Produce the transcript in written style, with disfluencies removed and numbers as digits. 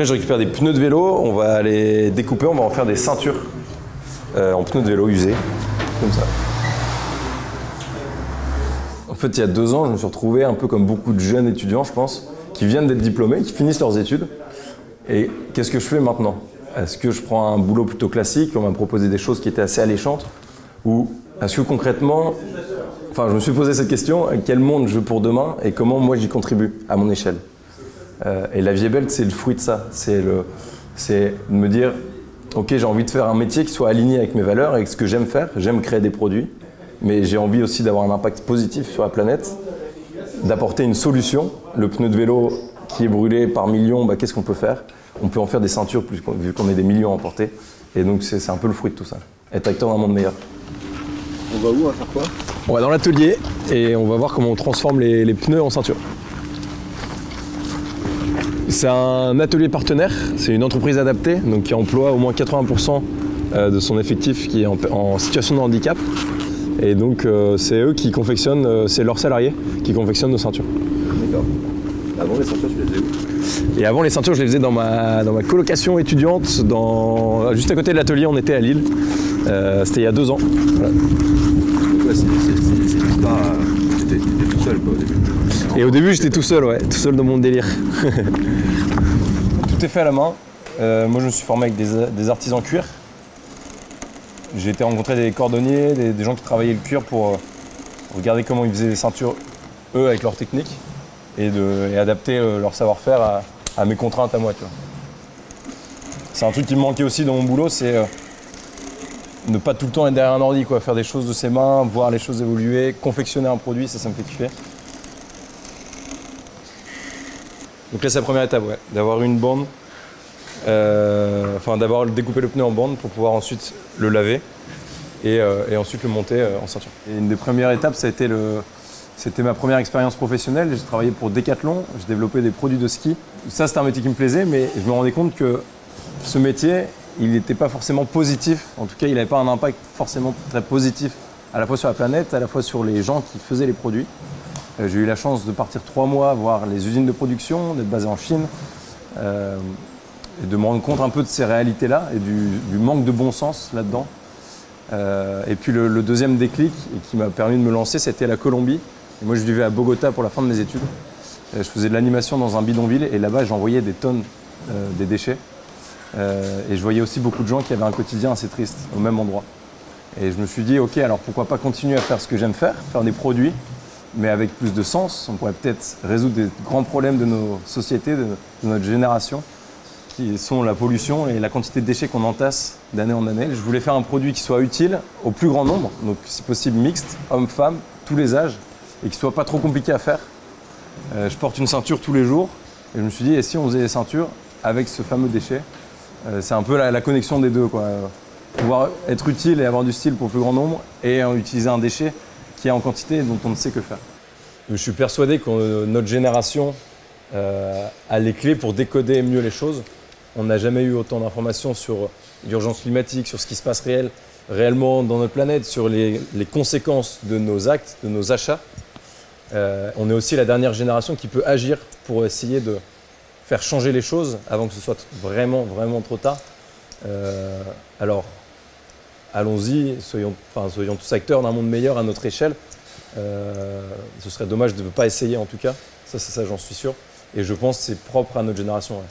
là, je récupère des pneus de vélo, on va les découper, on va en faire des ceintures en pneus de vélo usés, comme ça. En fait, il y a 2 ans, je me suis retrouvé un peu comme beaucoup de jeunes étudiants, je pense, qui viennent d'être diplômés, qui finissent leurs études. Et qu'est-ce que je fais maintenant? Est-ce que je prends un boulot plutôt classique, on m'a proposé des choses qui étaient assez alléchantes, ou est-ce que concrètement, enfin, je me suis posé cette question, quel monde je veux pour demain et comment moi j'y contribue à mon échelle? Et la vie est belle, c'est le fruit de ça. C'est de me dire, ok, j'ai envie de faire un métier qui soit aligné avec mes valeurs, avec ce que j'aime faire. J'aime créer des produits, mais j'ai envie aussi d'avoir un impact positif sur la planète, d'apporter une solution. Le pneu de vélo qui est brûlé par millions, bah, qu'est-ce qu'on peut faire? On peut en faire des ceintures, vu qu'on est des millions à emporter. Et donc c'est un peu le fruit de tout ça. Être acteur d'un monde meilleur. On va où? On va faire quoi? On va dans l'atelier et on va voir comment on transforme les pneus en ceintures. C'est un atelier partenaire, c'est une entreprise adaptée donc qui emploie au moins 80% de son effectif qui est en situation de handicap. Et donc c'est eux qui confectionnent, c'est leurs salariés qui confectionnent nos ceintures. D'accord. Avant les ceintures, tu les faisais où? Et avant les ceintures, je les faisais dans ma colocation étudiante, juste à côté de l'atelier, on était à Lille. C'était il y a 2 ans. Voilà. Donc ouais, c'est l'histoire, t'étais tout seul quoi au début. Et au début, j'étais tout seul, ouais, tout seul dans mon délire. Tout est fait à la main. Moi, je me suis formé avec des artisans cuir. J'ai été rencontrer des cordonniers, des gens qui travaillaient le cuir pour regarder comment ils faisaient des ceintures, eux, avec leur technique, et adapter leur savoir-faire à mes contraintes à moi. C'est un truc qui me manquait aussi dans mon boulot, c'est ne pas tout le temps être derrière un ordi, quoi, faire des choses de ses mains, voir les choses évoluer, confectionner un produit, ça me fait kiffer. Donc là, c'est la première étape, ouais, d'avoir une bande, d'avoir découpé le pneu en bande pour pouvoir ensuite le laver et ensuite le monter en ceinture. Et une des premières étapes, c'était ma première expérience professionnelle. J'ai travaillé pour Decathlon, j'ai développé des produits de ski. Ça, c'était un métier qui me plaisait, mais je me rendais compte que ce métier, il n'était pas forcément positif. En tout cas, il n'avait pas un impact forcément très positif, à la fois sur la planète, à la fois sur les gens qui faisaient les produits. J'ai eu la chance de partir 3 mois voir les usines de production, d'être basé en Chine, et de me rendre compte un peu de ces réalités-là et du manque de bon sens là-dedans. Et puis le deuxième déclic qui m'a permis de me lancer, c'était la Colombie. Et moi, je vivais à Bogota pour la fin de mes études. Je faisais de l'animation dans un bidonville et là-bas, j'envoyais des tonnes des déchets. Et je voyais aussi beaucoup de gens qui avaient un quotidien assez triste au même endroit. Et je me suis dit, ok, alors pourquoi pas continuer à faire ce que j'aime faire des produits, mais avec plus de sens. On pourrait peut-être résoudre des grands problèmes de nos sociétés, de notre génération, qui sont la pollution et la quantité de déchets qu'on entasse d'année en année. Je voulais faire un produit qui soit utile au plus grand nombre, donc si possible mixte, hommes, femmes, tous les âges, et qui soit pas trop compliqué à faire. Je porte une ceinture tous les jours, et je me suis dit, et si on faisait des ceintures avec ce fameux déchet? C'est un peu la connexion des deux, quoi. Pouvoir être utile et avoir du style pour le plus grand nombre, et utiliser un déchet qui est en quantité et dont on ne sait que faire. Je suis persuadé que notre génération a les clés pour décoder mieux les choses. On n'a jamais eu autant d'informations sur l'urgence climatique, sur ce qui se passe réellement dans notre planète, sur les conséquences de nos actes, de nos achats. On est aussi la dernière génération qui peut agir pour essayer de faire changer les choses avant que ce soit vraiment, vraiment trop tard. Alors, allons-y, soyons tous acteurs d'un monde meilleur à notre échelle. Ce serait dommage de ne pas essayer en tout cas, ça j'en suis sûr. Et je pense que c'est propre à notre génération. Ouais.